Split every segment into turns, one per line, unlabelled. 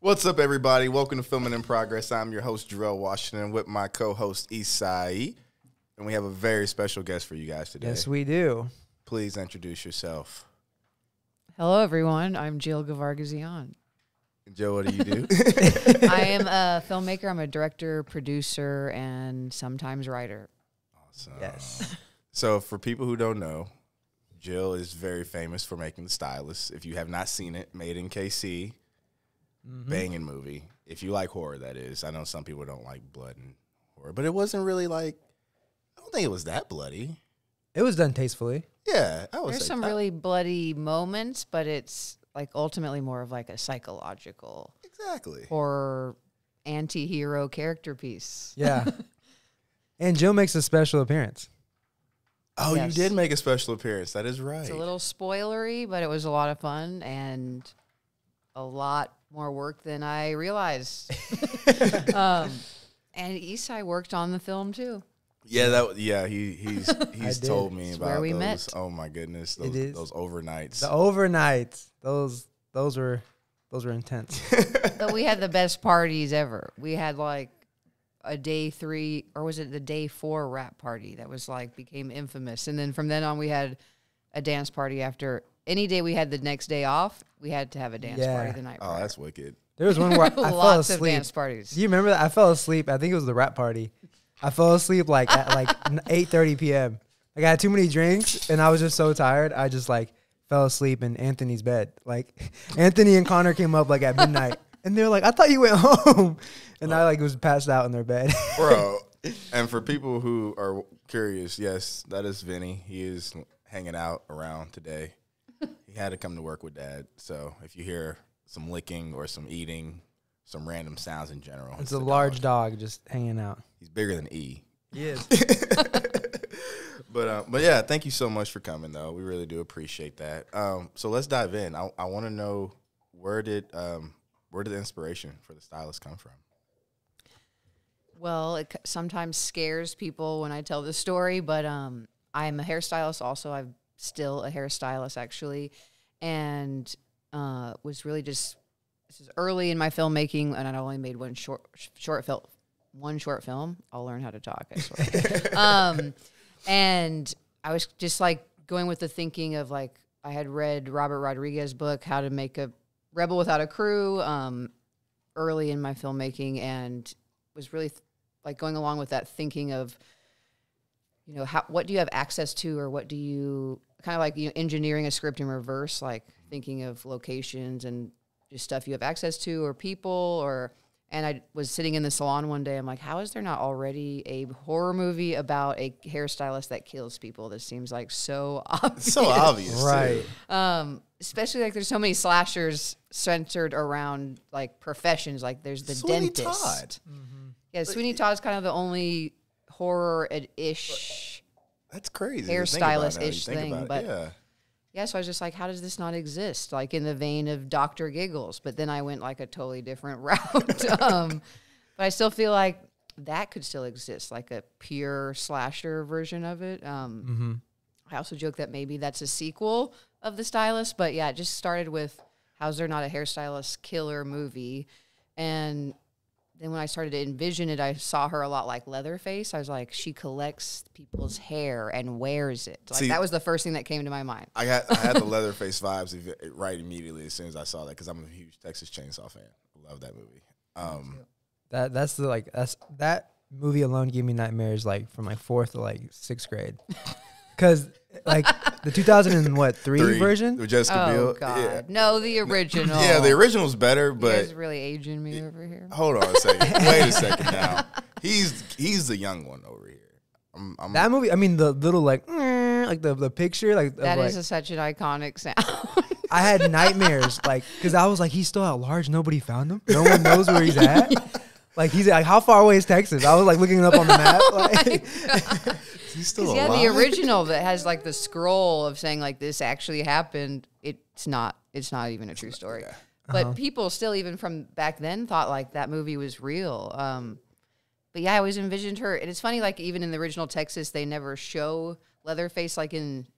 What's up, everybody? Welcome to Filming in Progress. I'm your host, Jarrell Washington, with my co-host, Isai. And we have a very special guest for you guys today.
Yes, we do.
Please introduce yourself.
Hello, everyone. I'm Jill Gevargizian.
Joe, what do you do?
I am a filmmaker. I'm a director, producer, and sometimes writer.
Awesome.
Yes.
So for people who don't know, Jill is very famous for making The Stylist. If you have not seen it, made in KC, banging movie. If you like horror, that is. I know some people don't like blood and horror, but it wasn't really like, I don't think it was that bloody.
It was done tastefully.
Yeah. I would
There's
say
some really bloody moments, but it's like ultimately more of like a psychological
Exactly.
horror anti-hero character piece.
Yeah. And Jill makes a special appearance.
Oh,
Yes.
you did make a special appearance. That is right.
It's a little spoilery, but it was a lot of fun and a lot more work than I realized. And Isai worked on the film too.
Yeah, he's told me
It's
about
where we
those.
met.
Oh my goodness,
It is.
those overnights.
The overnights, those were intense.
But we had the best parties ever. We had like a day 3, or was it the day 4 rap party that was like became infamous. And then from then on we had a dance party after any day we had the next day off, we had to have a dance party the night
Oh,
prior.
that's wicked.
There was one where I fell
Lots of
asleep.
dance parties.
Do you remember that? I fell asleep. I think it was the rap party. I fell asleep like at like 8:30 p.m. Like I had too many drinks and I was just so tired. I just like fell asleep in Anthony's bed. Like Anthony and Connor came up like at midnight and they're like, "I thought you went home," and I like was passed out in their bed.
Bro, and for people who are curious, yes, that is Vinny. He is hanging out around today. He had to come to work with Dad. So if you hear some licking or some eating, some random sounds in general.
It's a large dog just hanging out.
He's bigger than E.
He is.
But yeah, thank you so much for coming, though. We really do appreciate that. So let's dive in. I want to know where did the inspiration for The Stylist come from?
Well, it sometimes scares people when I tell this story, but I'm a hairstylist also. I'm still a hairstylist, actually, and was really just, this is early in my filmmaking, and I only made one short film. I'll learn how to talk, I swear. And I was just like going with the thinking of like, I had read Robert Rodriguez's book, How to Make a Rebel Without a Crew, early in my filmmaking, and was really like going along with that thinking of, you know, what do you have access to, or what do you kind of like, you know, engineering a script in reverse, like thinking of locations and just stuff you have access to or people or. And I was sitting in the salon one day. I'm like, how is there not already a horror movie about a hairstylist that kills people? This seems like so obvious.
It's so obvious,
Right.
too.
Especially like there's so many slashers centered around like professions. Like there's the
Sweeney
dentist.
Todd.
Yeah, Sweeney Todd's kind of the only horror-ish
That's crazy.
hairstylist-ish thing. But
yeah.
yeah, so I was just like, how does this not exist? Like in the vein of Dr. Giggles. But then I went like a totally different route. But I still feel like that could still exist, like a pure slasher version of it. I also joke that maybe that's a sequel of The Stylist. But yeah, it just started with, how's there not a hairstylist killer movie? And then when I started to envision it, I saw her a lot like Leatherface. I was like, she collects people's hair and wears it. Like,
See, that
was the first thing that came to my mind.
I had the Leatherface vibes right immediately as soon as I saw that because I'm a huge Texas Chainsaw fan. Love that movie.
That movie alone gave me nightmares like from like 4th to like 6th grade. Because like the 2003 version.
With Jessica
Oh,
Biel.
God.
Yeah.
No, the original.
Yeah, the original's better,
You
but
guys really aging me over here.
hold on a second. Wait a second now. He's the young one over here.
That movie, I mean, the little like the picture, like
That
of,
is
like,
such an iconic sound.
I had nightmares, like, because I was like, he's still at large. Nobody found him. No one knows where he's at. Like, he's like, how far away is Texas? I was like looking it up on the map. Like,
He's still
Yeah,
alive.
the original that has like the scroll of saying like this actually happened. It's not even a true story.
Yeah.
But people still, even from back then, thought like that movie was real. But yeah, I always envisioned her. And it's funny, like even in the original Texas, they never show Leatherface like in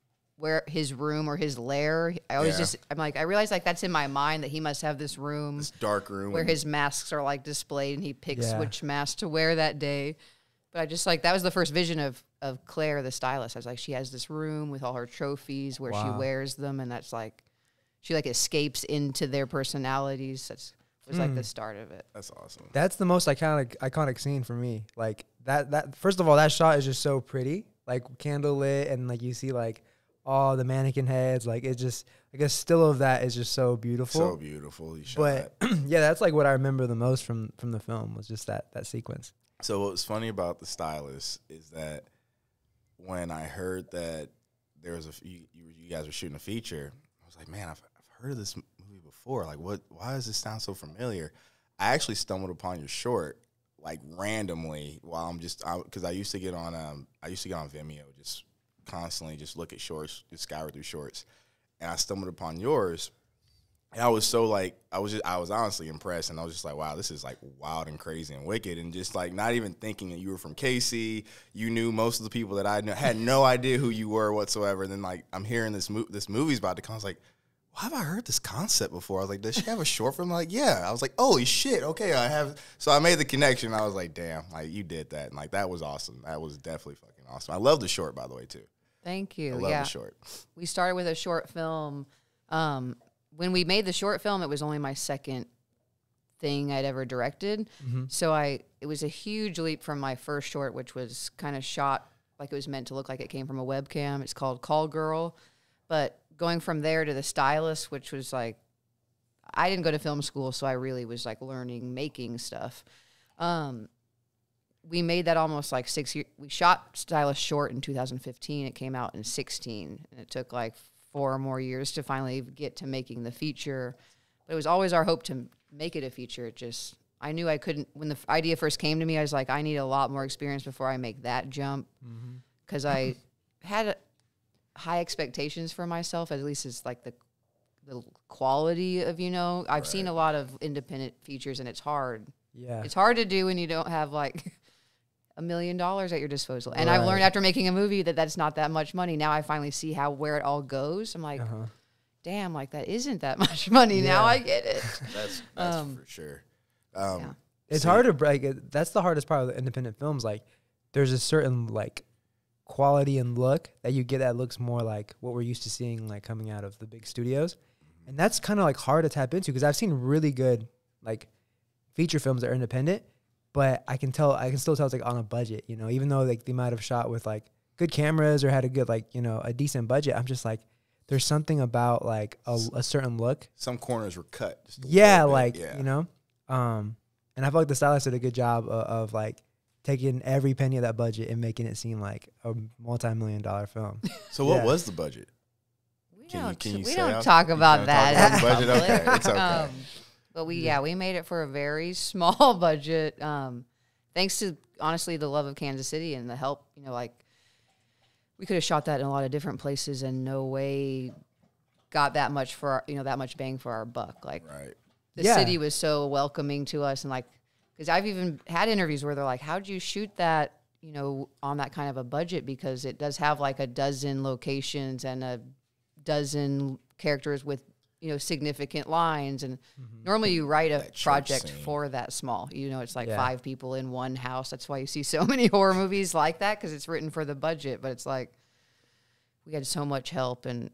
where his room or his lair. I always I'm like, I realize like that's in my mind that he must have this room,
this dark room
where his masks are like displayed and he picks which mask to wear that day. But I just like, that was the first vision of Claire, the stylist. I was like, she has this room with all her trophies where she wears them. And that's like, she like escapes into their personalities. That's was like the start of it.
That's awesome.
That's the most iconic scene for me. Like that first of all, that shot is just so pretty. Like candlelit, and like you see like all the mannequin heads. Like it just, like a still of that is just so beautiful.
So beautiful. You shot
But yeah, that's like what I remember the most from the film was just that sequence.
So what was funny about The Stylist is that when I heard that there was you guys were shooting a feature, I was like, man, I've heard of this movie before. Like, why does this sound so familiar? I actually stumbled upon your short like randomly while I'm just, because I used to get on Vimeo, just constantly just look at shorts, just scour through shorts, and I stumbled upon yours, and I was so like, I was honestly impressed, and I was just like, wow, this is like wild and crazy and wicked, and just like not even thinking that you were from KC, you knew most of the people that I knew, had no idea who you were whatsoever, and then like I'm hearing this movie's about to come, I was like, why have I heard this concept before? I was like, does she have a short film? Like, yeah. I was like, holy shit, okay, I have. So I made the connection. I was like, damn, like you did that. And like that was awesome. That was definitely fucking awesome. I love the short, by the way, too.
Thank you.
I love the short.
We started with a short film. When we made the short film, it was only my second thing I'd ever directed. Mm-hmm. So it was a huge leap from my first short, which was kind of shot like it was meant to look like it came from a webcam. It's called Call Girl. But going from there to The Stylist, which was like, I didn't go to film school, so I really was like learning making stuff. We made that almost like 6 years. We shot Stylist short in 2015. It came out in 16, and it took like 4 more years to finally get to making the feature. But it was always our hope to make it a feature. It just, I knew I couldn't, when the idea first came to me, I was like, I need a lot more experience before I make that jump. Because I had high expectations for myself, at least as like the quality of, I've seen a lot of independent features, and it's hard. Yeah. It's hard to do when you don't have like $1 million at your disposal. And I've learned after making a movie that that's not that much money. Now I finally see where it all goes. I'm like, damn, like that isn't that much money. Now I get it.
That's for sure.
It's hard to break. That's the hardest part of the independent films. Like there's a certain like quality and look that you get that looks more like what we're used to seeing like coming out of the big studios. And that's kind of like hard to tap into, because I've seen really good like feature films that are independent, but I can still tell it's like on a budget, even though like they might have shot with like good cameras or had a good like, a decent budget. I'm just like, there's something about like a certain look.
Some corners were cut.
And I feel like the stylist did a good job of like taking every penny of that budget and making it seem like a multi-million-dollar film.
So what was the budget?
We don't talk about that.
Budget? Okay, it's okay.
But we made it for a very small budget. Thanks to honestly the love of Kansas City and the help. Like we could have shot that in a lot of different places and no way got that much for that much bang for our buck. Like the city was so welcoming to us, and like. Because I've even had interviews where they're like, how'd you shoot that, on that kind of a budget? Because it does have like a dozen locations and a dozen characters with, significant lines. And normally you write a project for that small. It's like 5 people in one house. That's why you see so many horror movies like that, because it's written for the budget. But it's like we had so much help and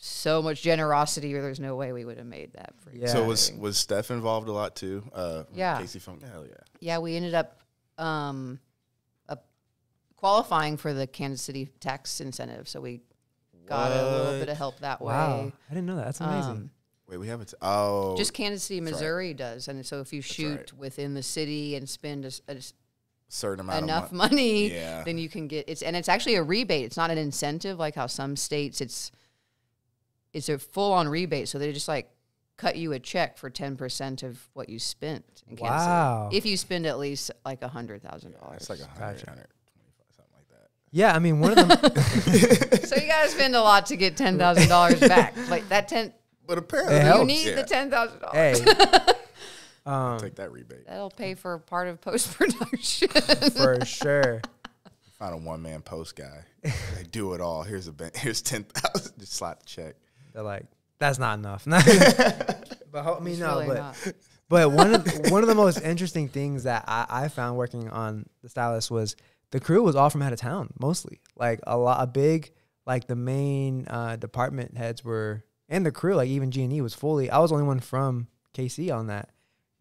so much generosity, or there's no way we would have made that.
So was Steph involved a lot too? Casey Funk, hell yeah. Yeah,
we ended up qualifying for the Kansas City tax incentive, so we got a little bit of help that way.
I didn't know that. That's amazing.
Wait, we have it.
Just Kansas City, Missouri does, and so if you shoot within the city and spend a
certain amount
enough money, then you can get it's actually a rebate. It's not an incentive like how some states it's a full-on rebate, so they just like cut you a check for 10% of what you spent in Kansas City. If you spend at least like $100,000.
It's like 100, 125, something like that.
Yeah, I mean, one of them.
So you got to spend a lot to get $10,000 back. Like that 10.
But apparently
you need the $10,000.
Hey.
Take that rebate.
That'll pay for part of post-production.
For sure.
Not a one-man post guy. They do it all. Here's here's 10,000. Just slide the check.
They're like, that's not enough. But I mean, no,
really
but one of the most interesting things that I found working on the Stylist was the crew was all from out of town mostly. Like a big like the main department heads were, and the crew, like even G&E was fully. I was the only one from KC on that.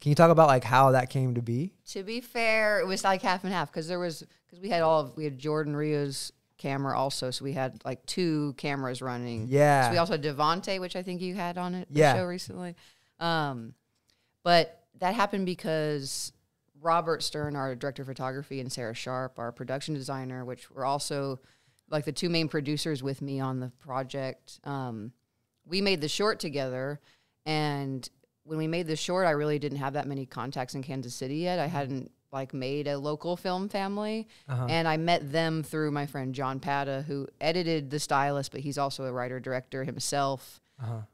Can you talk about like how that came to be?
To be fair, it was like half and half because we had Jordan Rio's camera also, so we had like 2 cameras running.
Yeah.
So we also had Devontae, which I think you had on the
Yeah.
show recently. But that happened because Robert Stern, our director of photography, and Sarah Sharp, our production designer, which were also like the 2 main producers with me on the project. We made the short together, and when we made the short, I really didn't have that many contacts in Kansas City yet. I hadn't like made a local film family, and I met them through my friend John Pata, who edited The Stylist, but he's also a writer-director himself.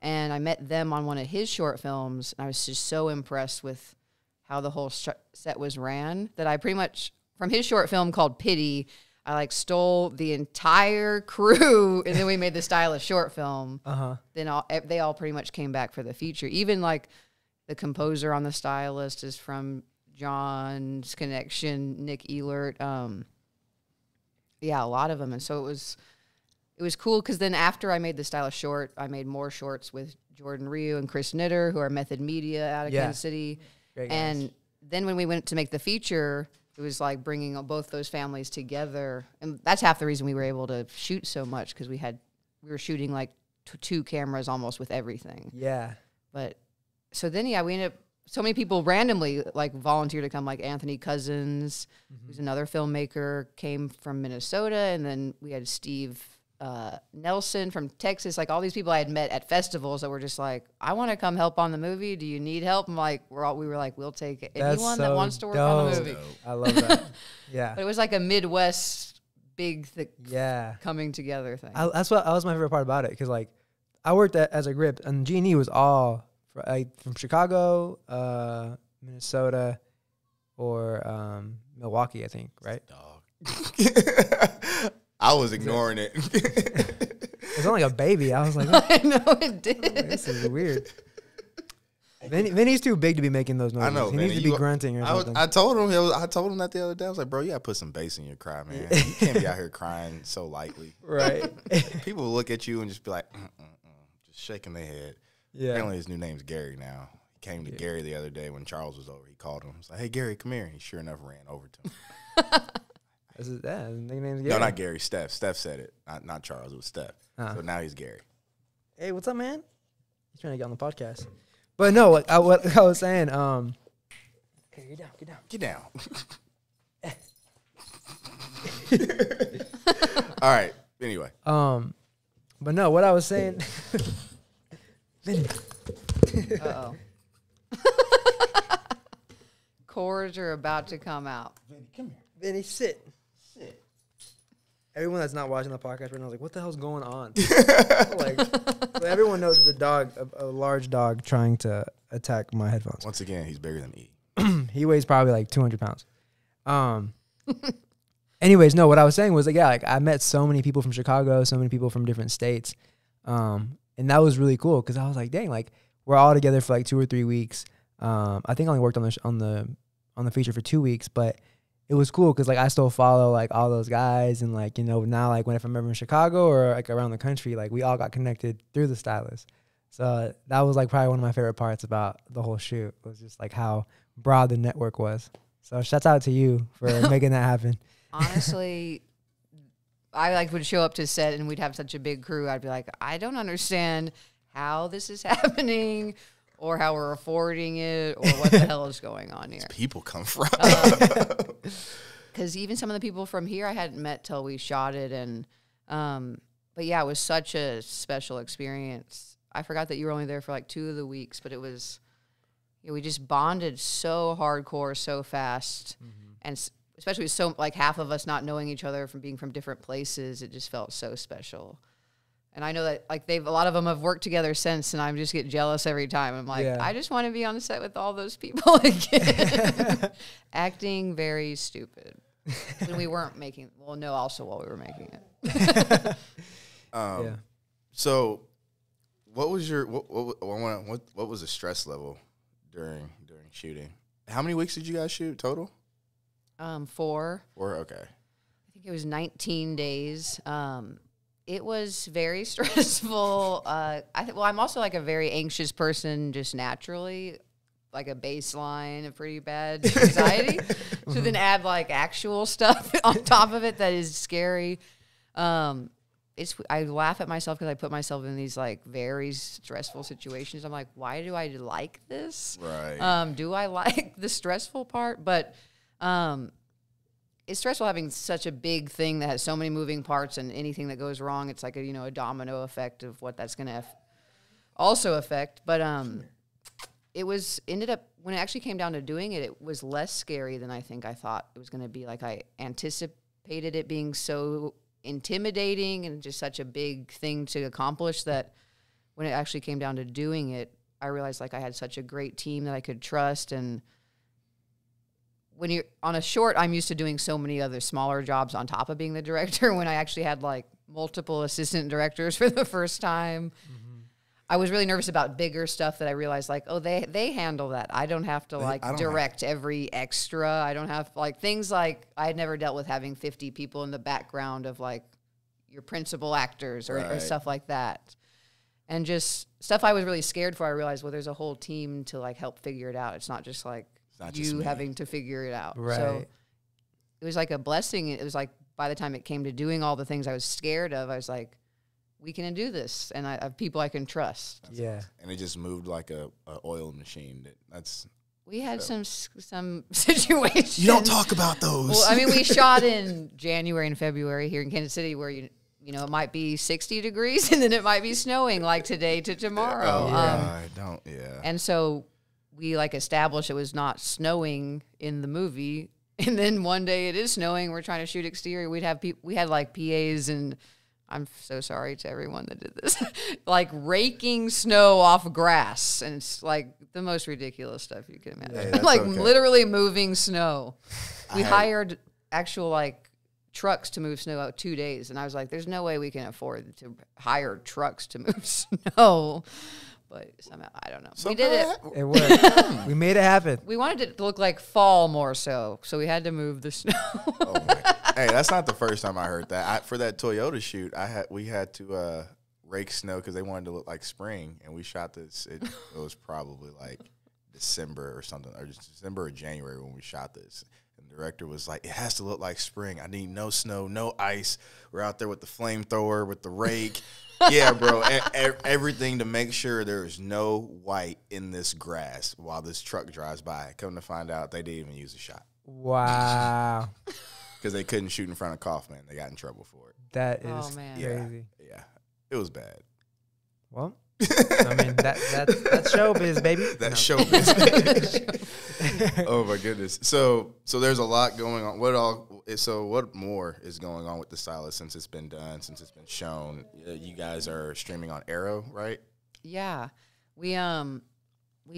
And I met them on one of his short films, and I was just so impressed with how the whole set was ran that I pretty much, from his short film called Pity, I like stole the entire crew, and then we made the Stylist short film. Then they all pretty much came back for the feature. Even like the composer on the Stylist is from John's connection, Nick Ehlert. Yeah, a lot of them, and so it was cool because then after I made the Stylist short, I made more shorts with Jordan Ryu and Chris Knitter, who are Method Media out of Kansas City.
Great guys.
And then when we went to make the feature, it was like bringing both those families together. And that's half the reason we were able to shoot so much, because we were shooting like 2 cameras almost with everything.
Yeah.
But so then, we ended up, so many people randomly like volunteered to come, like Anthony Cousins, who's another filmmaker, came from Minnesota. And then we had Steve Nelson from Texas, like all these people I had met at festivals that were just like, I want to come help on the movie. Do you need help? I'm like, we were like, we'll take anyone that wants to work on the movie.
I love that. Yeah.
But it was like a Midwest big coming together thing.
That was my favorite part about it, because like I worked as a grip, and G&E was all from Chicago, Minnesota, or Milwaukee, I think, right?
I was ignoring it.
It was only a baby. I was like,
I know it did.
This is weird. Vinny's too big to be making those noises.
I know,
he
man.
needs to be grunting or something.
I told him that the other day. I was like, bro, you gotta put some bass in your cry, man. You can't be out here crying so lightly.
Right.
People will look at you and just be like, just shaking their head.
Yeah.
Apparently his new name's Gary now. He came to Gary the other day when Charles was over. He called him. He's like, hey, Gary, come here. He sure enough ran over to him.
His nickname's Gary.
No, not Gary. Steph. Steph said it. Not Charles. It was Steph. So now he's Gary.
Hey, what's up, man? He's trying to get on the podcast. But no, what I was saying, hey, get down.
All right. Anyway.
But no, what I was saying. Vinny.
Uh-oh. Chords are about to come out.
Vinny, come here. Vinny, sit. Everyone that's not watching the podcast right now is like, what the hell's going on? Like, everyone knows the dog, a large dog trying to attack my headphones.
Once again, he's bigger than me.
He weighs probably like 200 pounds. Anyways, no, what I was saying was like, I met so many people from Chicago, so many people from different states. And that was really cool, because I was like, dang, like we're all together for like 2 or 3 weeks. I think I only worked on the feature for 2 weeks, but it was cool because like I still follow like all those guys, and like, you know, now like if I'm ever in Chicago or like around the country, like we all got connected through the Stylist. So that was like probably one of my favorite parts about the whole shoot, was just like how broad the network was. So shouts out to you for making that happen.
Honestly, I like would show up to set and we'd have such a big crew. I'd be like, I don't understand how this is happening, or how we're affording it, or what the hell is going on here.
People come from.
Because even some of the people from here I hadn't met till we shot it. And but yeah, it was such a special experience. I forgot that you were only there for like 2 of the weeks, but it was, we just bonded so hardcore, so fast. And especially so like half of us not knowing each other from being from different places, it just felt so special. And I know that like a lot of them have worked together since, and I just get jealous every time. I'm like, I just want to be on the set with all those people again. Acting very stupid. when we weren't making. Well, no, also while we were making it.
Yeah.
So, what was your what was the stress level during shooting? How many weeks did you guys shoot total?
4.
4. Okay.
I think it was 19 days. It was very stressful. I'm also like a very anxious person just naturally, like a baseline of pretty bad anxiety. So then add like actual stuff on top of it that is scary. I laugh at myself because I put myself in these like very stressful situations. I'm like, why do I like this?
Right.
Do I like the stressful part? But it's stressful having such a big thing that has so many moving parts, and anything that goes wrong, it's like a domino effect of what that's going to also affect. But ended up when it actually came down to doing it, it was less scary than I think I thought it was going to be. Like I anticipated it being so intimidating and just such a big thing to accomplish that when it actually came down to doing it, I realized like I had such a great team that I could trust. And when you're on a short, I'm used to doing so many other smaller jobs on top of being the director. When I actually had like multiple assistant directors for the first time, I was really nervous about bigger stuff that I realized like, oh, they handle that. I don't have to direct every extra. I don't have like things like I had never dealt with having 50 people in the background of like your principal actors or stuff like that. And just stuff I was really scared for. I realized, well, there's a whole team to like help figure it out. It's not just like you having to figure it out.
Right.
So it was like a blessing. It was like by the time it came to doing all the things I was scared of, I was like, we can do this, and I have people I can trust.
Yeah.
And it just moved like a oil machine.
We had some situations.
You don't talk about those.
Well, I mean, we shot in January and February here in Kansas City, where you know it might be 60 degrees, and then it might be snowing like today to tomorrow.
Oh, yeah.
And so we like established it was not snowing in the movie, and then one day it is snowing. We're trying to shoot exterior. We had like PAs, and I'm so sorry to everyone that did this, like raking snow off grass, and it's like the most ridiculous stuff you can imagine.
Hey,
like
okay.
literally moving snow. We hired actual like trucks to move snow out 2 days, and I was like, "There's no way we can afford to hire trucks to move snow." But somehow, I don't know. We did it.
It worked. We made it happen.
We wanted it to look like fall more so we had to move the snow.
Oh my. Hey, that's not the first time I heard that. For that Toyota shoot, we had to rake snow because they wanted to look like spring, and we shot this. It was probably like December or something, or December or January when we shot this. And the director was like, "It has to look like spring. I need no snow, no ice. We're out there with the flamethrower, with the rake." Yeah, bro. Everything to make sure there is no white in this grass while this truck drives by. Come to find out, they didn't even use a shot.
Wow.
Because they couldn't shoot in front of Kaufman. They got in trouble for it.
That is
man.
crazy.
Yeah. It was bad.
Well, I mean, that's showbiz, baby.
That's showbiz. Oh, my goodness. So there's a lot going on. What more is going on with the Stylist since it's been done, since it's been shown? You guys are streaming on Arrow, right?
Yeah. We've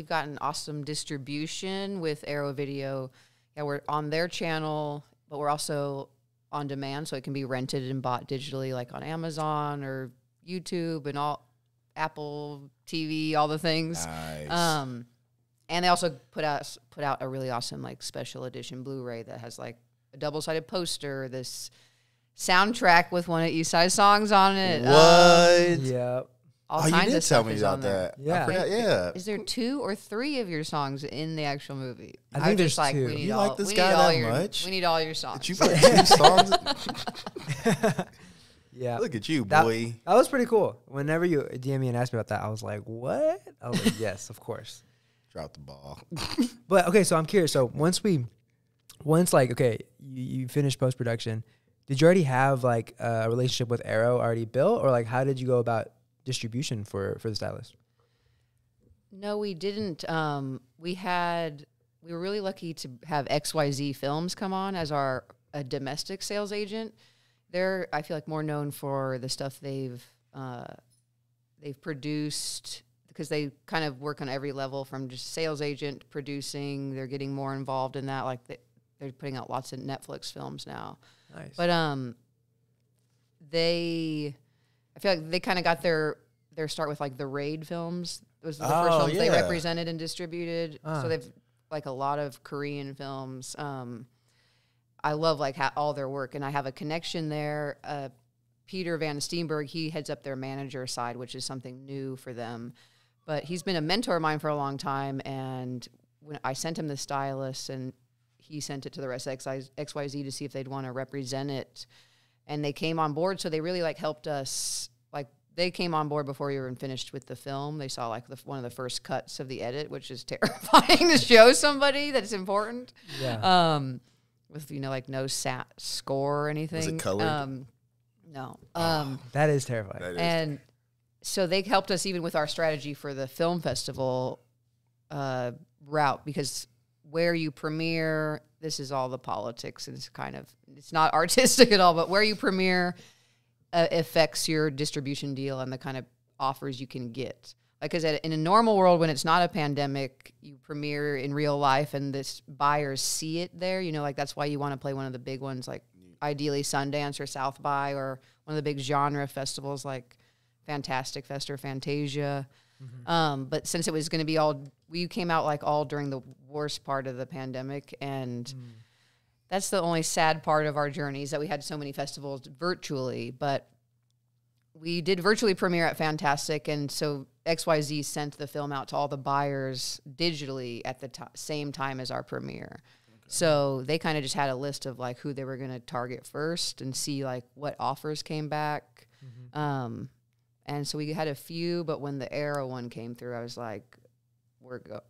gotten awesome distribution with Arrow Video. Yeah, we're on their channel, but we're also on demand, so it can be rented and bought digitally, like on Amazon or YouTube and all Apple TV, all the things.
Nice.
And they also put out a really awesome like special edition Blu-ray that has like a double-sided poster, this soundtrack with one of East Side songs on it.
What?
Yeah.
All
you
kinds
did
of stuff
tell me
is
about
on there.
that.
Yeah.
I forgot, yeah.
Is there 2 or 3 of your songs in the actual movie?
I think there's
just like,
2.
we need
You
all,
like this
we
guy
need all
that
your,
much?
We need all your songs.
Did you put 2 songs?
Yeah.
Look at you,
That
boy.
was pretty cool. Whenever you DM me and asked me about that, I was like, what? I was like, yes, of course.
Drop the ball.
But okay, so I'm curious. So once like, okay, you finished post-production, did you already have like a relationship with Arrow already built, or like how did you go about distribution for the Stylist?
No, we didn't. We were really lucky to have XYZ Films come on as a domestic sales agent. They're, I feel like, more known for the stuff they've produced, because they kind of work on every level from just sales agent, producing. They're getting more involved in that. Like they're putting out lots of Netflix films now.
Nice.
But I feel like they kind of got their start with like the Raid films. Those were the first films they represented and distributed. So they've like a lot of Korean films. I love like all their work, and I have a connection there. Peter Van Steenberg, he heads up their manager side, which is something new for them. But he's been a mentor of mine for a long time, and when I sent him the Stylist, and he sent it to the rest of XYZ to see if they'd want to represent it, and they came on board. So they really like helped us. Like they came on board before we were even finished with the film. They saw like one of the first cuts of the edit, which is terrifying to show somebody that it's important.
Yeah.
With like no score or anything.
Was it colored?
No.
That is terrifying.
And so they helped us even with our strategy for the film festival route, because where you premiere, this is all the politics, and it's not artistic at all, but where you premiere affects your distribution deal and the kind of offers you can get. Like, because in a normal world, when it's not a pandemic, you premiere in real life and this buyers see it there. Like that's why you want to play one of the big ones, like ideally Sundance or South by, or one of the big genre festivals like Fantastic Fest or Fantasia. Mm-hmm. But since it was going to be we came out like all during the worst part of the pandemic, and that's the only sad part of our journey, is that we had so many festivals virtually, but we did virtually premiere at Fantastic, and so XYZ sent the film out to all the buyers digitally at the same time as our premiere. So they kind of just had a list of like who they were going to target first and see like what offers came back. Mm-hmm. And so we had a few, but when the Arrow one came through, I was like,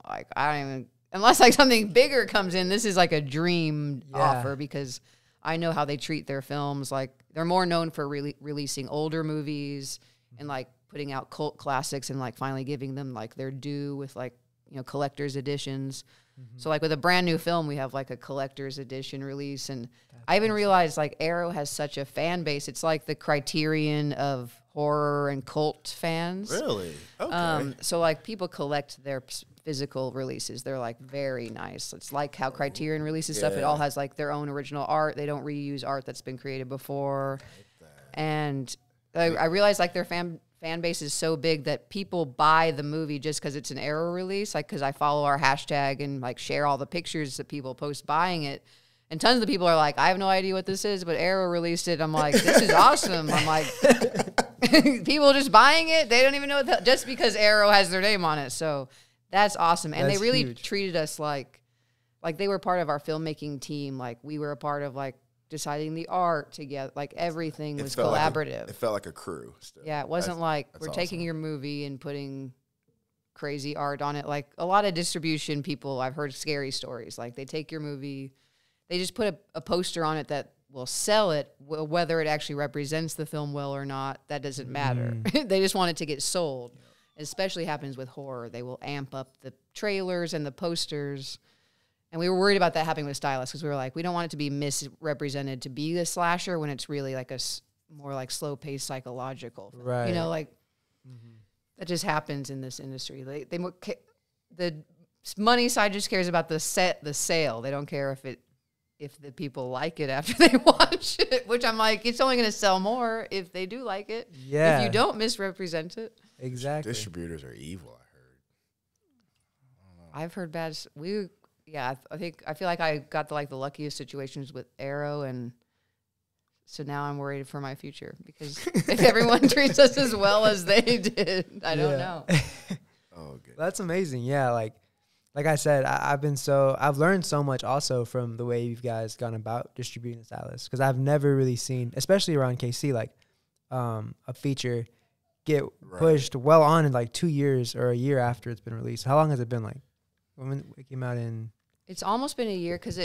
I don't even, unless like something bigger comes in, this is like a dream offer, because I know how they treat their films. Like they're more known for releasing older movies and like putting out cult classics and like finally giving them like their due with like, collector's editions. Mm-hmm. So like with a brand new film, we have like a collector's edition release. And I even realized like Arrow has such a fan base. It's like the Criterion of horror and cult fans.
Really? Okay.
So like people collect their physical releases. They're like very nice. It's like how Criterion releases stuff. It all has like their own original art. They don't reuse art that's been created before. And I realized like their fan base is so big that people buy the movie just because it's an Arrow release. Like, because I follow our hashtag and like share all the pictures that people post buying it. And tons of people are like, I have no idea what this is, but Arrow released it. I'm like, this is awesome. I'm like, people just buying it. They don't even know just because Arrow has their name on it. So that's awesome. And they really treated us like they were part of our filmmaking team. Like we were a part of like deciding the art together. Like everything was collaborative.
It felt like a crew still.
Yeah, it wasn't like we're taking your movie and putting crazy art on it. Like a lot of distribution people, I've heard scary stories. Like they take your movie, they just put a poster on it that will sell it, whether it actually represents the film well or not, that doesn't matter. They just want it to get sold. Yep. It especially happens with horror. They will amp up the trailers and the posters. And we were worried about that happening with Stylist, because we were like, we don't want it to be misrepresented to be a slasher when it's really like a more like slow-paced psychological film.
Right.
Like that just happens in this industry. The money side just cares about the sale. They don't care if the people like it after they watch it, which I'm like, it's only going to sell more if they do like it.
Yeah.
If you don't misrepresent it.
Exactly.
Distributors are evil, I heard.
I've heard bad. I feel like I got the luckiest situations with Arrow, and so now I'm worried for my future, because if everyone treats us as well as they did, I don't know.
Oh, good.
That's amazing. Yeah, like I said, I've learned so much also from the way you guys gone about distributing the Stylist, because I've never really seen, especially around KC, like a feature get pushed well on in like 2 years or a year after it's been released. How long has it been? Like when it came out in?
It's almost been a year, because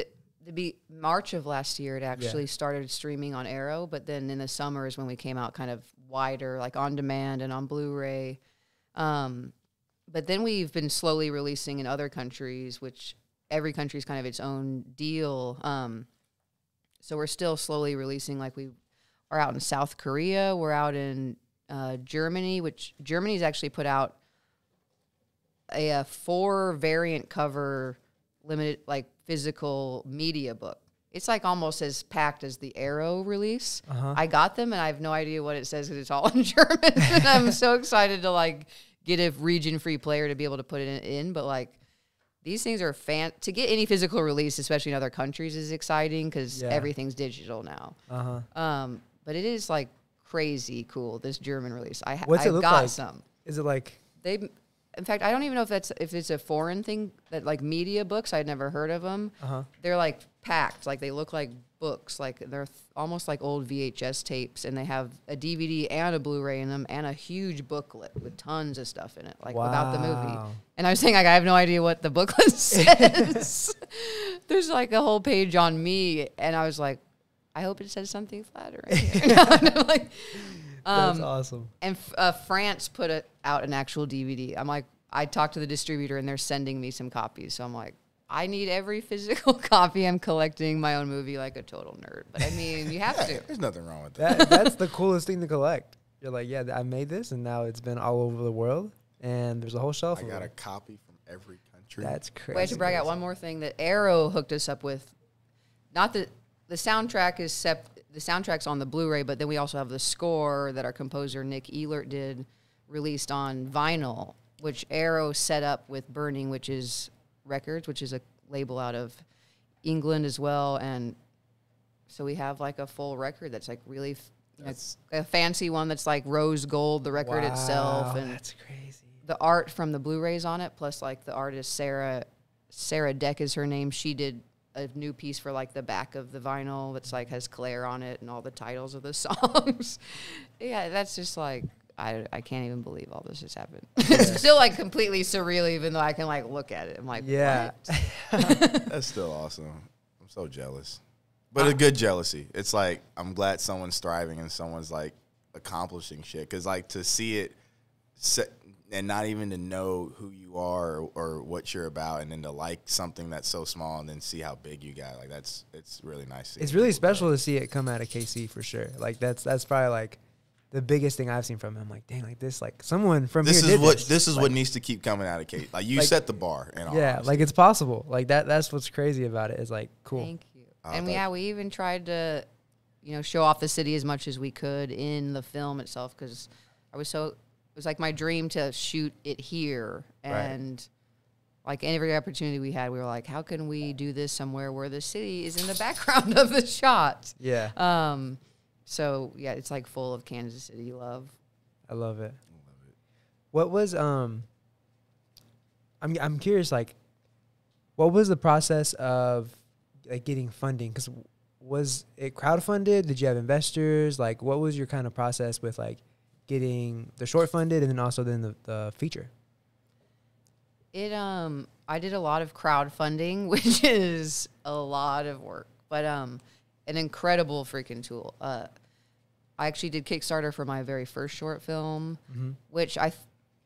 March of last year it actually started streaming on Arrow, but then in the summer is when we came out kind of wider, like on demand and on Blu-ray. But then we've been slowly releasing in other countries, which every country is kind of its own deal. So we're still slowly releasing. Like we are out in South Korea. We're out in Germany, which Germany's actually put out a 4 variant cover limited, like physical media book. It's like almost as packed as the Arrow release. I got them and I have no idea what it says because it's all in German. And I'm so excited to like get a region-free player to be able to put it in. But like these things are to get any physical release, especially in other countries, is exciting because everything's digital now. But it is like crazy cool, this German release.
What's it look
got
like?
some.
Is it like
In fact, I don't even know if it's a foreign thing, that like media books. I'd never heard of them. They're like packed, like they look like books, like they're almost like old VHS tapes, and they have a DVD and a Blu-ray in them, and a huge booklet with tons of stuff in it, like about the movie. And I was saying, like, I have no idea what the booklet says. There's like a whole page on me, and I was like, I hope it says something flattering. And I'm like,
that's awesome.
And France put out an actual DVD. I'm like, I talked to the distributor, and they're sending me some copies. So I'm like, I need every physical copy. I'm collecting my own movie like a total nerd. But I mean, you have to.
There's nothing wrong with that.
That's the coolest thing to collect. You're like, yeah, I made this, and now it's been all over the world, and there's a whole shelf.
I got a copy from every country.
That's crazy.
We have to brag out one more thing that Arrow hooked us up with. Not that the soundtrack is the soundtrack's on the Blu-ray, but then we also have the score that our composer Nick Ehlert did, released on vinyl, which Arrow set up with Burning Witches Records, which is a label out of England as well. And so we have like a full record that's like really a fancy one that's like rose gold, the record itself. And
that's crazy.
The art from the Blu-rays on it, plus like the artist Sarah Deck is her name. She did a new piece for like the back of the vinyl that's like has Claire on it and all the titles of the songs. Yeah, that's just like, I can't even believe all this has happened. It's still like completely surreal, even though I can like look at it. I'm like, what?
That's still awesome. I'm so jealous, but a good jealousy. It's like, I'm glad someone's thriving and someone's like accomplishing shit. Cause like to see it and not even to know who you are or what you're about, and then to like something that's so small and then see how big you got. Like it's really nice.
It's really special to see it come out of KC for sure. Like that's probably like the biggest thing I've seen from him. I'm like, dang, like this, like someone from
this
here
is
did
what
this.
this is
like,
what needs to keep coming out of KC. Like you set the bar. In all honesty.
Like it's possible. Like that's what's crazy about it. Is like cool.
Thank you. And we even tried to, show off the city as much as we could in the film itself, because it was like my dream to shoot it here. And like every opportunity we had, we were like, how can we do this somewhere where the city is in the background of the shot?
Yeah.
So yeah, it's like full of Kansas City love.
I love it. What was I'm curious, like, what was the process of like getting funding? Because was it crowdfunded? Did you have investors? Like, what was your kind of process with like getting the short funded and then also the feature?
I did a lot of crowdfunding, which is a lot of work, but an incredible freaking tool. I actually did Kickstarter for my very first short film, which I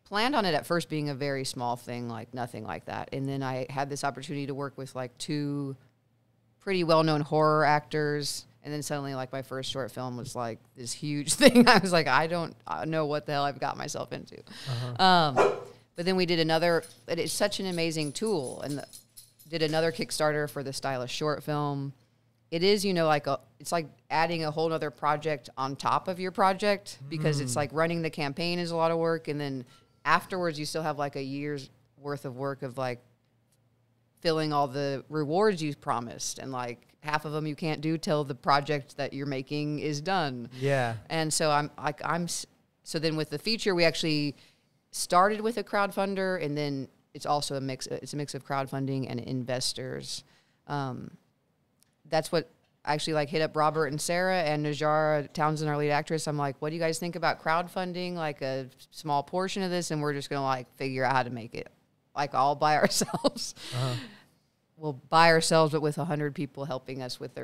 planned on it at first being a very small thing, like nothing like that. And then I had this opportunity to work with like two pretty well-known horror actors. And then suddenly, like, my first short film was, like, this huge thing. I was like, I don't know what the hell I've got myself into. But then we did another, it's such an amazing tool. And did another Kickstarter for the Stylist short film. It is, it's like adding a whole other project on top of your project, because it's like running the campaign is a lot of work. And then afterwards, you still have, like, a year's worth of work of, like, filling all the rewards you promised, and like half of them you can't do till the project that you're making is done.
Yeah.
And so so then with the feature, we actually started with a crowdfunder, and then it's also a mix of crowdfunding and investors. That's what I actually like hit up Robert and Sarah and Najara Townsend, our lead actress. I'm like, what do you guys think about crowdfunding, like a small portion of this, and we're just going to like figure out how to make it like all by ourselves. We'll by ourselves, but with 100 people helping us with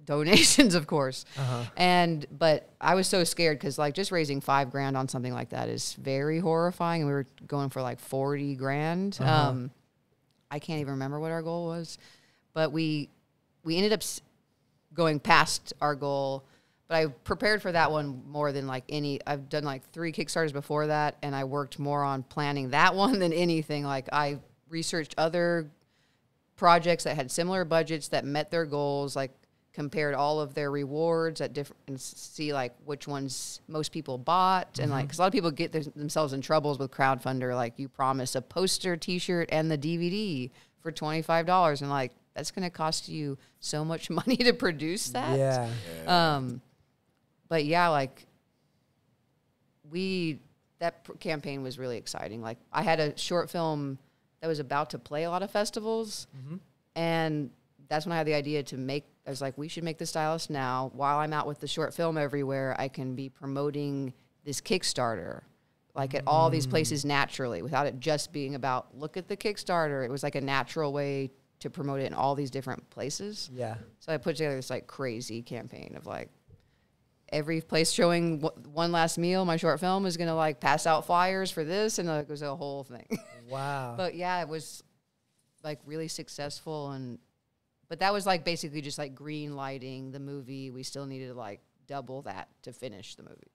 donations, of course. But I was so scared because like just raising $5,000 on something like that is very horrifying. And we were going for like 40 grand. I can't even remember what our goal was, but we ended up going past our goal. But I prepared for that one more than like I've done like 3 Kickstarters before that, and I worked more on planning that one than anything. Like I researched other projects that had similar budgets that met their goals, like compared all of their rewards at different, and see like which ones most people bought. And like, cause a lot of people get themselves in troubles with crowdfunder. Like you promise a poster, t-shirt, and the DVD for $25. And like, that's going to cost you so much money to produce that.
Yeah.
But yeah, like that campaign was really exciting. Like I had a short film that was about to play a lot of festivals. And that's when I had the idea I was like, we should make the Stylist now. While I'm out with the short film everywhere, I can be promoting this Kickstarter, like at all these places naturally, without it just being about, look at the Kickstarter. It was like a natural way to promote it in all these different places.
Yeah.
So I put together this like crazy campaign of like, every place showing One Last Meal, my short film, is going to like pass out flyers for this. And it was a whole thing.
Wow.
But yeah, it was like really successful. But that was like basically just like green lighting the movie. We still needed to like double that to finish the movie.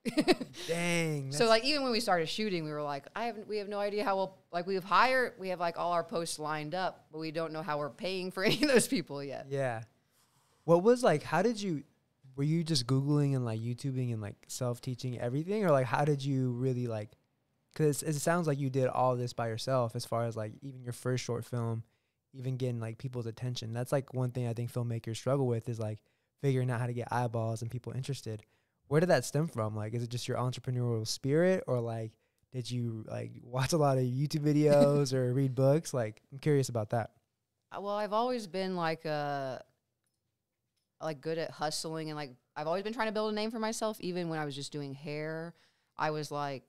Dang.
So like even when we started shooting, we were like, we have no idea how we'll, like we have like all our posts lined up, but we don't know how we're paying for any of those people yet.
Yeah. What was like, were you just Googling and like YouTubing and like self-teaching everything? Or like, how did you really like, because it sounds like you did all this by yourself as far as like even your first short film, even getting like people's attention. That's like one thing I think filmmakers struggle with is like figuring out how to get eyeballs and people interested. Where did that stem from? Like, is it just your entrepreneurial spirit, or like, did you like watch a lot of YouTube videos or read books? Like, I'm curious about that.
Well, I've always been like good at hustling, and like I've always been trying to build a name for myself. Even when I was just doing hair, I was like,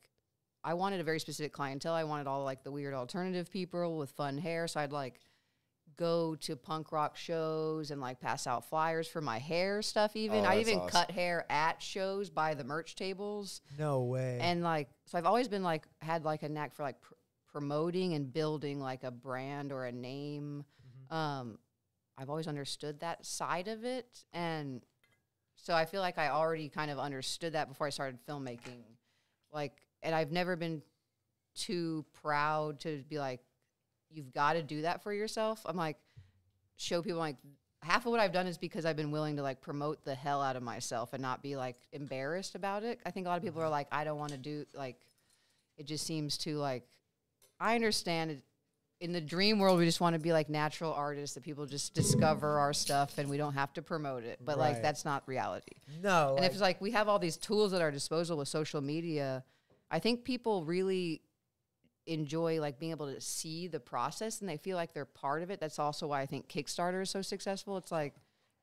I wanted a very specific clientele. I wanted all like the weird alternative people with fun hair. So I'd like go to punk rock shows and like pass out flyers for my hair stuff. Even I even
awesome.
cut hair at shows by the merch tables.
No way.
And like, so I've always been like, had like a knack for like promoting and building like a brand or a name. I've always understood that side of it. And so I feel like I already kind of understood that before I started filmmaking. Like, and I've never been too proud to be like, you've got to do that for yourself. I'm like, show people like half of what I've done is because I've been willing to like promote the hell out of myself and not be like embarrassed about it. I think a lot of people are like, I don't want to do, like, it just seems too like, I understand it. In the dream world, we just want to be like natural artists that people just discover our stuff and we don't have to promote it. But like, that's not reality.
No.
And if it's like we have all these tools at our disposal with social media, I think people really enjoy like being able to see the process and they feel like they're part of it. That's also why I think Kickstarter is so successful. It's like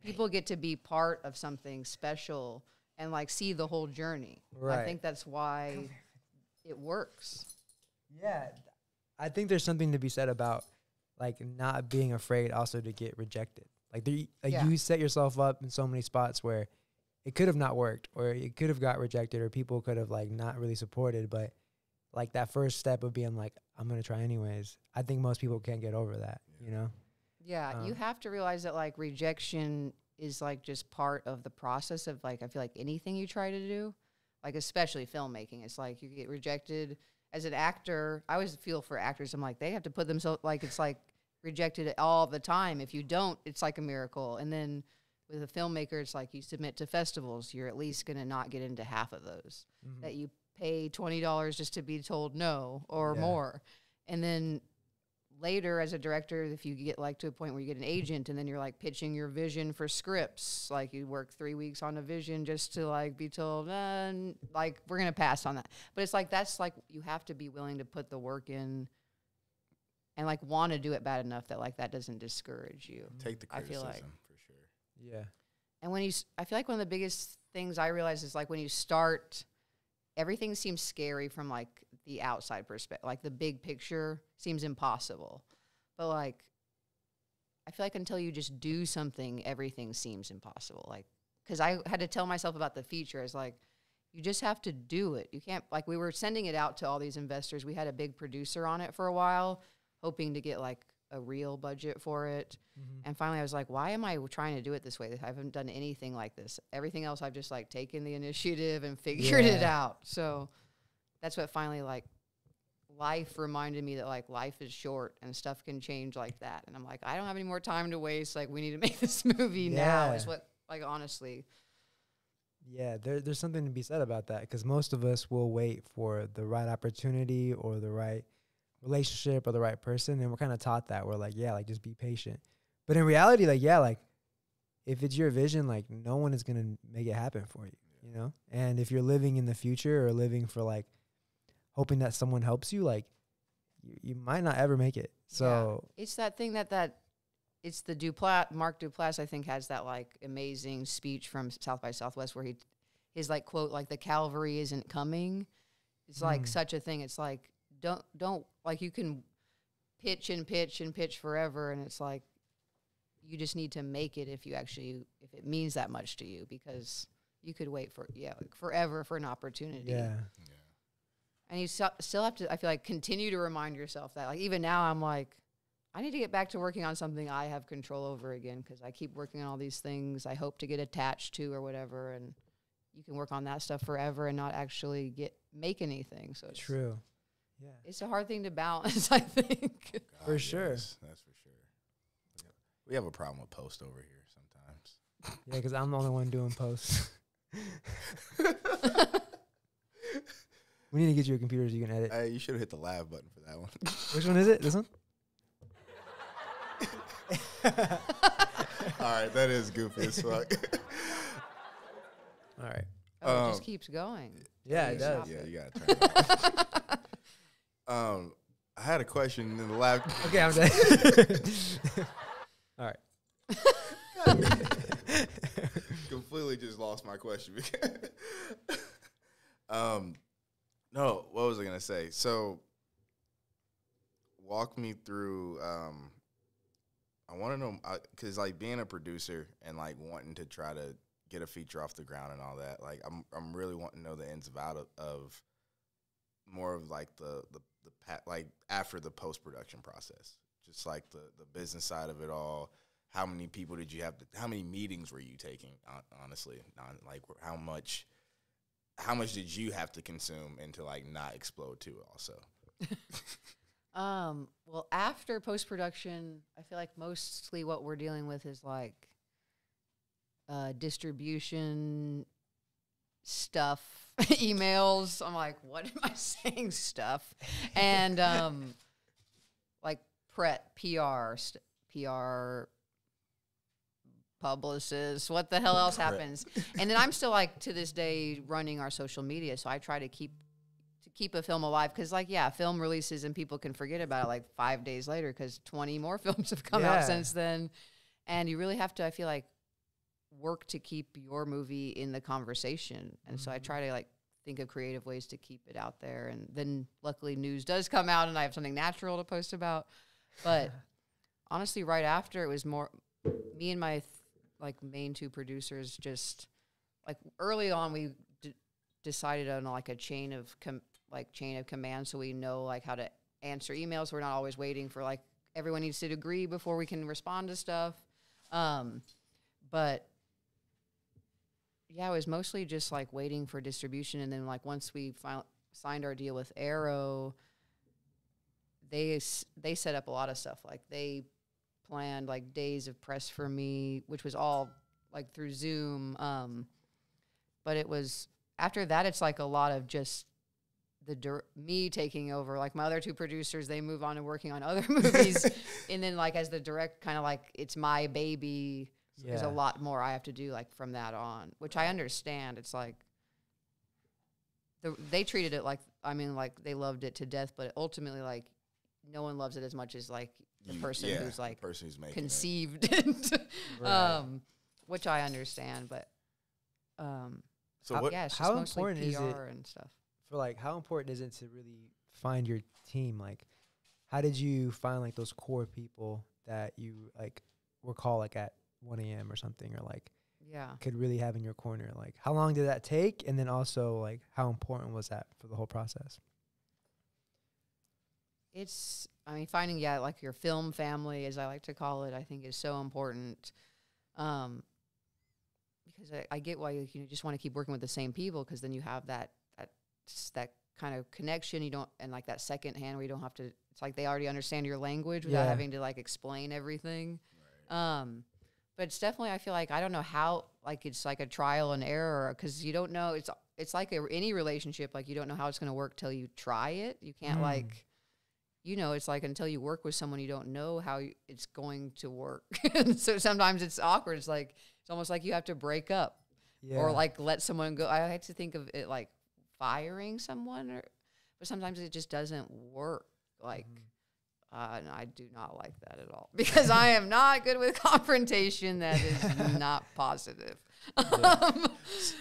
people get to be part of something special and like see the whole journey.
Right.
I think that's why it works.
Yeah. I think there's something to be said about like not being afraid also to get rejected. Like, you set yourself up in so many spots where it could have not worked, or it could have got rejected, or people could have like not really supported. But like that first step of being like, I'm going to try anyways. I think most people can't get over that, you know?
Yeah. You have to realize that like rejection is like just part of the process of like, I feel like anything you try to do, like especially filmmaking, it's like you get rejected. As an actor, I always feel for actors, I'm like, they have to put themselves, like, it's like rejected all the time. If you don't, it's like a miracle. And then with a filmmaker, it's like you submit to festivals, you're at least going to not get into half of those. That you pay $20 just to be told no or more. And then later as a director, if you get like to a point where you get an agent and then you're like pitching your vision for scripts, like you work 3 weeks on a vision just to like be told, like we're going to pass on that. But it's like, that's like, you have to be willing to put the work in and like want to do it bad enough that like that doesn't discourage you.
Take the criticism,
I feel like.
for sure.
Yeah.
And when I feel like one of the biggest things I realize is like when you start, everything seems scary from like the outside perspective. Like the big picture seems impossible. But like, I feel like until you just do something, everything seems impossible. Like, because I had to tell myself about the feature. It's like, you just have to do it. You can't, like, we were sending it out to all these investors. We had a big producer on it for a while, hoping to get like a real budget for it. And finally I was like, why am I trying to do it this way? I haven't done anything like this. Everything else I've just like taken the initiative and figured it out. So that's what finally like life reminded me that like life is short and stuff can change like that. And I'm like, I don't have any more time to waste. Like we need to make this movie now is what, like, honestly.
Yeah, there's something to be said about that, because most of us will wait for the right opportunity or the right relationship or the right person, and we're kind of taught that. We're like, yeah, like just be patient. But in reality, like, yeah, like if it's your vision, like no one is gonna make it happen for you, you know? And if you're living in the future or living for like hoping that someone helps you, like you might not ever make it. So
it's that thing that it's the Mark Duplass, I think, has that like amazing speech from South by Southwest where his like quote, like the cavalry isn't coming. It's like such a thing. It's like, don't like, you can pitch and pitch and pitch forever. And it's like, you just need to make it if it means that much to you, because you could wait for, like forever for an opportunity.
yeah.
And you still have to, I feel like, continue to remind yourself that. Like, even now, I'm like, I need to get back to working on something I have control over again, because I keep working on all these things I hope to get attached to or whatever. And you can work on that stuff forever and not actually make anything. So it's
True. Yeah.
It's a hard thing to balance, I think.
God,
For sure.
That's for sure. We have a problem with post over here sometimes.
Yeah, because I'm the only one doing posts. We need to get you a computer so you can edit.
Hey, you should have hit the live button for that one.
Which one is it? This one?
All right, that is goofy as fuck.
All right.
Oh, it just keeps going.
Yeah, it does.
Yeah, you gotta turn it off. I had a question in the lab.
Okay, I'm done. All right.
Completely just lost my question. No, what was I gonna say? So, walk me through. I want to know, because like being a producer and like wanting to try to get a feature off the ground and all that. Like I'm really wanting to know the ins and outs of more of like the like after the post-production process, just like the business side of it all. How many people did you have how many meetings were you taking, honestly? Like how much did you have to consume and to like not explode too also?
Well, after post-production, I feel like mostly what we're dealing with is like distribution stuff, emails. I'm like, what am I saying stuff? And like PR, publicists, what the hell else happens? And then I'm still like to this day running our social media, so I try to keep a film alive, because like film releases and people can forget about it like 5 days later because 20 more films have come out since then, and you really have to, I feel like, work to keep your movie in the conversation. And so I try to like think of creative ways to keep it out there, and then luckily news does come out and I have something natural to post about. But honestly, right after, it was more me and my like main two producers. Just like early on, we decided on like a chain of command, so we know like how to answer emails. We're not always waiting for like everyone needs to agree before we can respond to stuff. But yeah, it was mostly just like waiting for distribution, and then like once we signed our deal with Arrow, they set up a lot of stuff. Like they planned like days of press for me, which was all like through Zoom. But it was after that, it's like a lot of just me taking over. Like my other two producers, they move on to working on other movies, and then like as the direct, kind of like it's my baby. So there's a lot more I have to do like from that on, which I understand. It's like they treated it like, I mean, like they loved it to death, but ultimately like no one loves it as much as like the person who's like
the person who's making
conceived it. Which I understand, but
so what,
it's just
how
mostly
important is it
and stuff.
For like, how important is it to really find your team? Like, how did you find like those core people that you like were called like at 1 a.m. or something, or like could really have in your corner? Like, how long did that take? And then also like, how important was that for the whole process?
It's, I mean, finding, like your film family, as I like to call it, I think is so important. Because I get why you just want to keep working with the same people, because then you have that kind of connection. You don't, and like that second hand where you don't have to, it's like they already understand your language without having to like explain everything. Right. But it's definitely, I feel like, I don't know how, like it's like a trial and error, because you don't know, it's like any relationship, like you don't know how it's going to work till you try it. You can't like, you know, it's like until you work with someone, you don't know how it's going to work. So sometimes it's awkward. It's like, it's almost like you have to break up or like let someone go. I like to think of it like firing someone, but sometimes it just doesn't work. Like, and I do not like that at all, because I am not good with confrontation. That is not positive.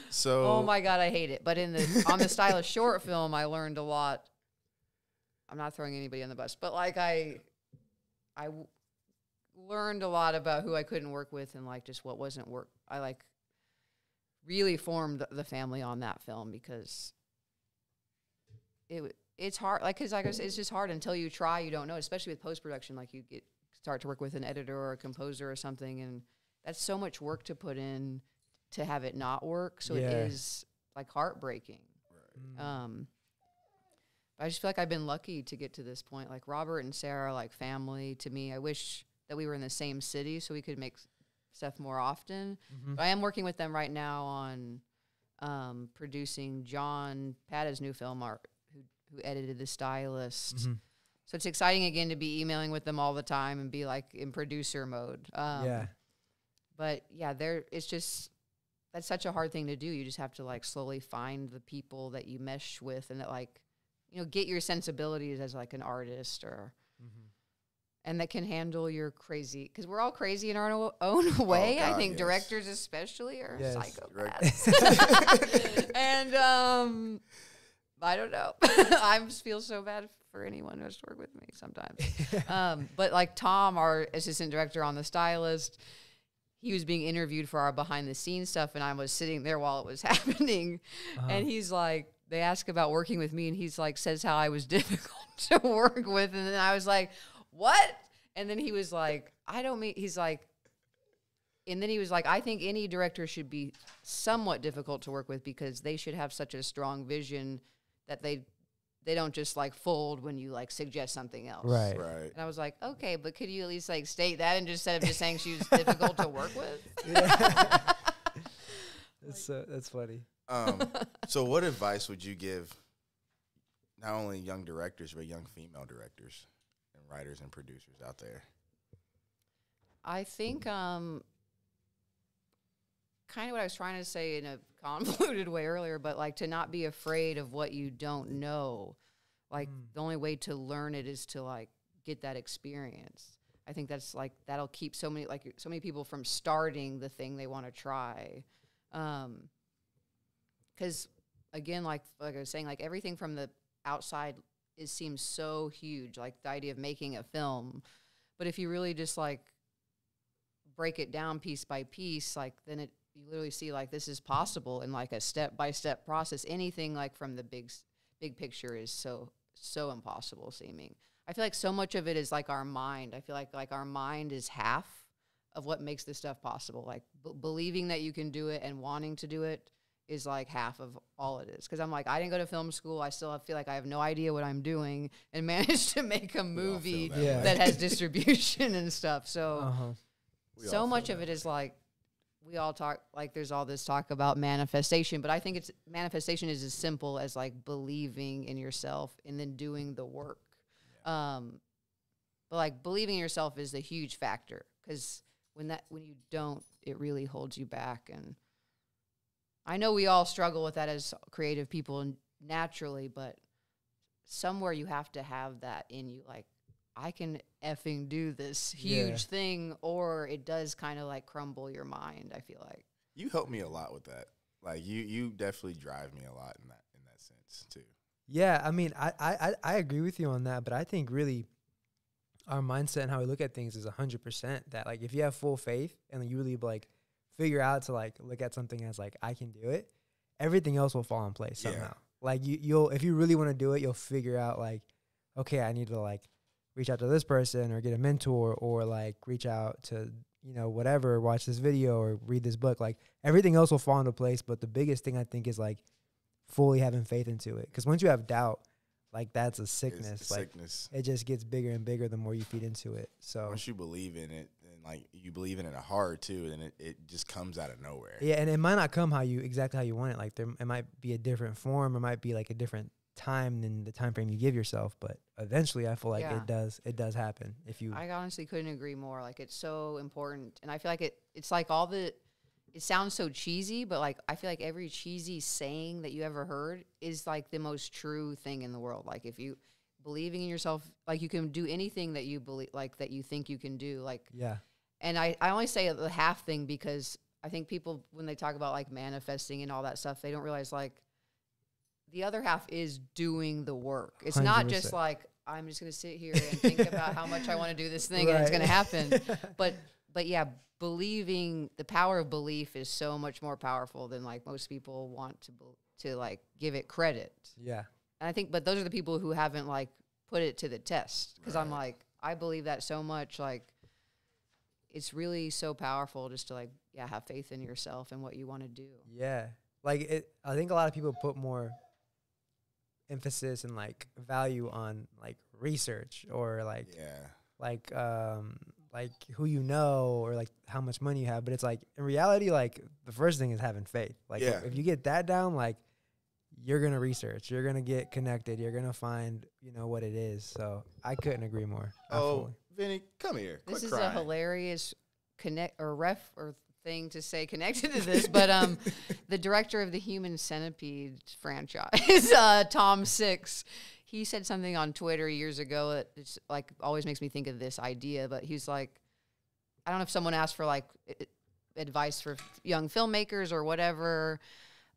So,
oh my God, I hate it. But on the Stylist short film, I learned a lot. I'm not throwing anybody on the bus, but like I learned a lot about who I couldn't work with and like just what wasn't work. I like really formed the family on that film, because it's hard. Like, cause like I said, it's just hard until you try. You don't know, especially with post-production. Like you start to work with an editor or a composer or something, and that's so much work to put in to have it not work. So it is like heartbreaking. Right. I just feel like I've been lucky to get to this point. Like Robert and Sarah are like family to me. I wish that we were in the same city so we could make stuff more often. But I am working with them right now on producing John Pada's new film, who edited The Stylist. So it's exciting again to be emailing with them all the time and be like in producer mode. But yeah, that's such a hard thing to do. You just have to like slowly find the people that you mesh with and that like, you know, get your sensibilities as like an artist and that can handle your crazy, because we're all crazy in our own way. God, I think directors especially are psychopaths. And I don't know. I feel so bad for anyone who has to work with me sometimes. But like Tom, our assistant director on The Stylist, he was being interviewed for our behind the scenes stuff, and I was sitting there while it was happening. And he's like, they ask about working with me, and he's like, says how I was difficult to work with. And then I was like, what? And then he was like, he's like, and then he was like, I think any director should be somewhat difficult to work with, because they should have such a strong vision that they don't just like fold when you like suggest something else.
Right.
And I was like, okay, but could you at least like state that instead of just saying she was difficult to work with?
That's funny.
So what advice would you give not only young directors, but young female directors and writers and producers out there?
I think kind of what I was trying to say in a convoluted way earlier, but like to not be afraid of what you don't know. Like the only way to learn it is to like get that experience. I think that's like, that'll keep so many people from starting the thing they want to try. Because again, like I was saying, like everything from the outside seems so huge, like the idea of making a film. But if you really just like break it down piece by piece, like then you literally see like this is possible in like a step-by-step process. Anything like from the big picture is so impossible seeming. I feel like so much of it is like our mind. I feel like our mind is half of what makes this stuff possible. Like believing that you can do it and wanting to do it is like half of all it is. Because I'm like, I didn't go to film school. I still feel like I have no idea what I'm doing and managed to make a movie that has distribution and stuff. So so much of it is like, we all talk, like there's all this talk about manifestation, but I think manifestation is as simple as like believing in yourself and then doing the work. But like believing in yourself is a huge factor, because when you don't, it really holds you back. And I know we all struggle with that as creative people naturally, but somewhere you have to have that in you. Like, I can effing do this huge thing, or it does kind of like crumble your mind, I feel like.
You help me a lot with that. Like you definitely drive me a lot in that sense too.
Yeah, I mean, I agree with you on that, but I think really our mindset and how we look at things is 100% that like if you have full faith and you really like figure out to like look at something as like I can do it, everything else will fall in place somehow. Like you'll if you really want to do it, you'll figure out like, okay, I need to like reach out to this person or get a mentor or like reach out to, you know, whatever, watch this video or read this book. Like everything else will fall into place. But the biggest thing I think is like fully having faith into it. Because once you have doubt, like that's a sickness.
It's
like
sickness.
it just gets bigger and bigger the more you feed into it. So
Once you believe in it, and like you believe in it hard too, then it just comes out of nowhere.
yeah, and it might not come exactly how you want it. Like it might be a different form, or might be like a different time than the time frame you give yourself. But eventually, I feel like
Yeah.
it does happen. If you
I honestly couldn't agree more. Like, it's so important. And I feel like it's like it sounds so cheesy, but like, I feel like every cheesy saying that you ever heard is like the most true thing in the world. Like, if you believing in yourself, like you can do anything that you believe, like that you think you can do. Like,
yeah.
and I only say the half thing because I think people, when they talk about like manifesting and all that stuff, they don't realize like the other half is doing the work. It's not just
100%.
like, I'm just going to sit here and think about how much I want to do this thing and it's going to happen. But yeah, believing, the power of belief is so much more powerful than like most people want to like give it credit.
Yeah.
And I think, but those are the people who haven't like put it to the test. Cause I'm like, I believe that so much. Like, it's really so powerful just to like, yeah, have faith in yourself and what you want to do.
Yeah. Like I think a lot of people put more emphasis and like value on like research or like like who you know or like how much money you have, but it's like in reality, like the first thing is having faith. Like if you get that down, like you're gonna research, you're gonna get connected, you're gonna find what it is. So I couldn't agree more.
Vinny, come here.
This
Quit
is
crying.
a hilarious thing to say connected to this, but the director of the Human Centipede franchise, Tom Six, he said something on Twitter years ago that it's like always makes me think of this idea. But he's like, I don't know if someone asked for like advice for young filmmakers or whatever,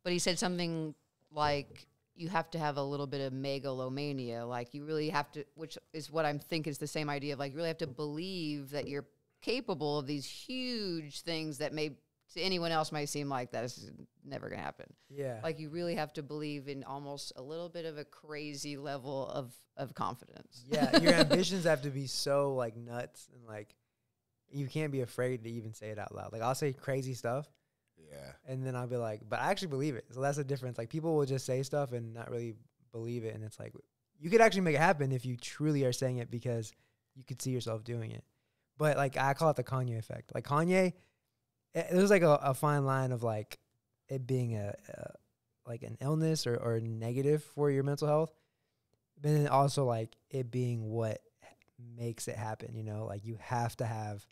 but he said something like, you have to have a little bit of megalomania. Like you really have to, which is what I'm thinking is the same idea of like, you really have to believe that you're capable of these huge things that may to anyone else might seem like that is never going to happen.
Yeah.
Like you really have to believe in almost a little bit of a crazy level of confidence.
Yeah. Your ambitions have to be so like nuts and like you can't be afraid to even say it out loud. Like I'll say crazy stuff.
Yeah.
And then I'll be like, but I actually believe it. So that's the difference. Like people will just say stuff and not really believe it. And it's like, you could actually make it happen if you truly are saying it because you could see yourself doing it. But like, I call it the Kanye effect. Like Kanye, there's like a fine line of like it being like an illness or negative for your mental health. But then also like it being what makes it happen, like you have to have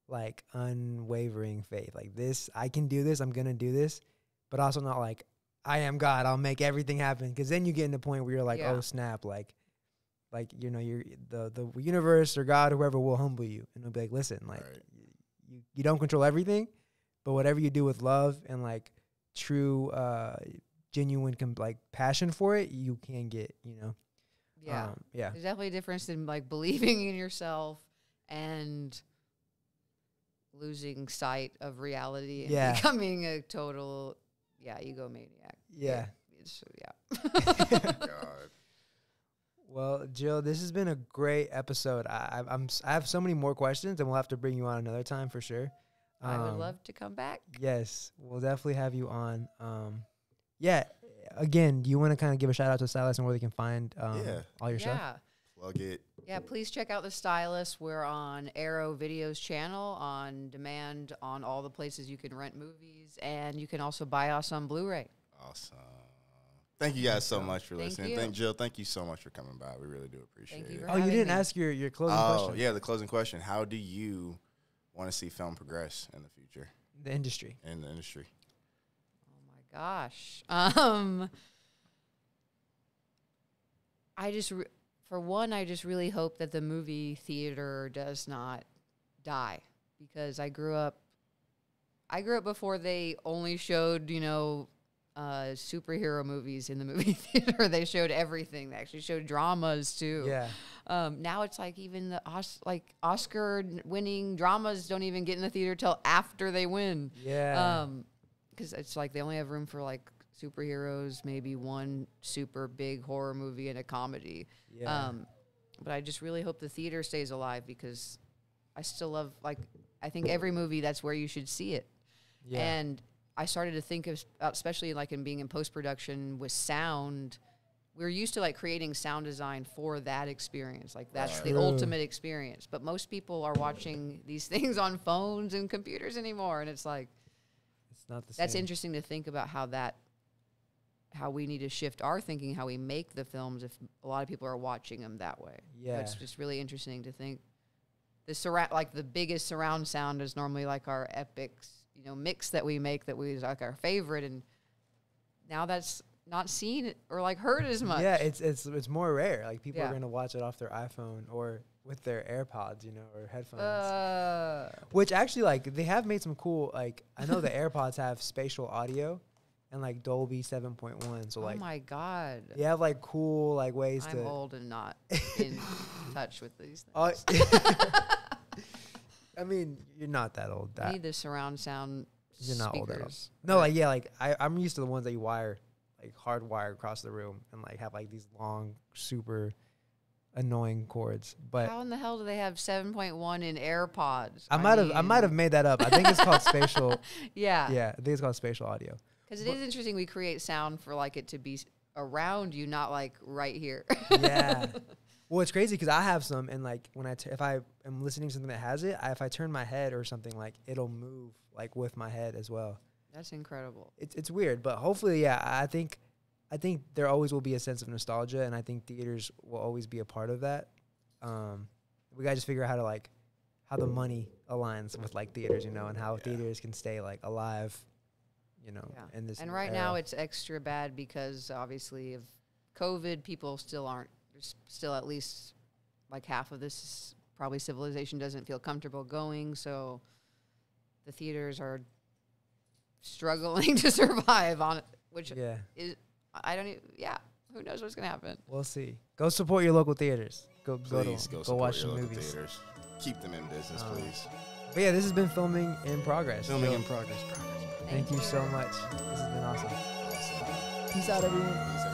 like unwavering faith. Like this, I can do this, I'm going to do this, but also not like I am God, I'll make everything happen. Cause then you get in the point where you're like, oh snap. You're the universe or God, whoever will humble you. And it'll be like, listen, like you don't control everything, but whatever you do with love and like true, genuine, like passion for it, you can get,
Yeah.
Yeah.
There's definitely a difference in like believing in yourself and losing sight of reality and becoming a total, egomaniac.
Yeah.
God.
Well, Jill, this has been a great episode. I have so many more questions, and we'll have to bring you on another time for sure.
I would love to come back.
Yes, we'll definitely have you on. Again, do you want to kind of give a shout out to Stylist and where they can find all your stuff?
Plug it.
Yeah, please check out the Stylist. We're on Arrow Video's channel, on demand, on all the places you can rent movies, and you can also buy us on Blu-ray.
Awesome. Thank you guys so much for listening.
you.
Jill, thank you so much for coming by. We really do appreciate it.
Oh, you didn't ask your closing question.
Oh, yeah, the closing question. How do you want to see film progress in the future?
The industry.
In the industry.
Oh my gosh. For one, I just really hope that the movie theater does not die, because I grew up before they only showed, superhero movies in the movie theater. They showed everything. They actually showed dramas too.
Yeah.
Now it's like even the Oscar-winning dramas don't even get in the theater till after they win.
Yeah.
Because it's like they only have room for like superheroes, maybe one super big horror movie and a comedy.
Yeah.
But I just really hope the theater stays alive, because I still love, like, I think every movie, that's where you should see it.
Yeah.
And I started to think of, especially like in being in post-production with sound, we're used to like creating sound design for that experience. Like that's the ultimate experience. But most people are watching these things on phones and computers anymore. And it's like,
it's not the same.
That's interesting to think about how we need to shift our thinking, how we make the films if a lot of people are watching them that way.
Yeah.
It's just really interesting to think. The biggest surround sound is normally like our epics, mix that we make that we like our favorite, and now that's not seen or like heard as much.
Yeah, it's more rare. Like people are gonna watch it off their iPhone or with their AirPods, or headphones. Which actually, like, they have made some cool. Like, I know the AirPods have spatial audio and like Dolby 7.1. So like,
oh my god,
you have like cool like ways
I'm
to.
old and not in touch with these things.
I mean, you're not that old.
I need the surround sound.
You're not old at all.
speakers.
No, like I'm used to the ones that you wire, like hardwire across the room, and like have like these long, super annoying cords. But
How in the hell do they have 7.1 in AirPods?
I might have made that up. I think it's called spatial.
Yeah.
Yeah, I think it's called spatial audio.
Because it is interesting. We create sound for like it to be around you, not like right here.
Yeah. Well, it's crazy because I have some, and like when if I am listening to something that has it, if I turn my head or something, like it'll move like with my head as well.
That's incredible.
It's weird, but hopefully, yeah, I think there always will be a sense of nostalgia, and I think theaters will always be a part of that. We gotta just figure out how the money aligns with like theaters, and how theaters can stay like alive, in this.
And right
era.
now it's extra bad because obviously of COVID, people still aren't. There's still at least like half of this probably civilization doesn't feel comfortable going, so the theaters are struggling to survive on it, which is I don't even, who knows what's gonna happen.
We'll see. Go support your local theaters. Go watch some movies.
Theaters. Keep them in business, please.
But yeah, this has been Filming in Progress.
Filming in progress.
Thank you so much. This has been awesome. Peace out, everyone.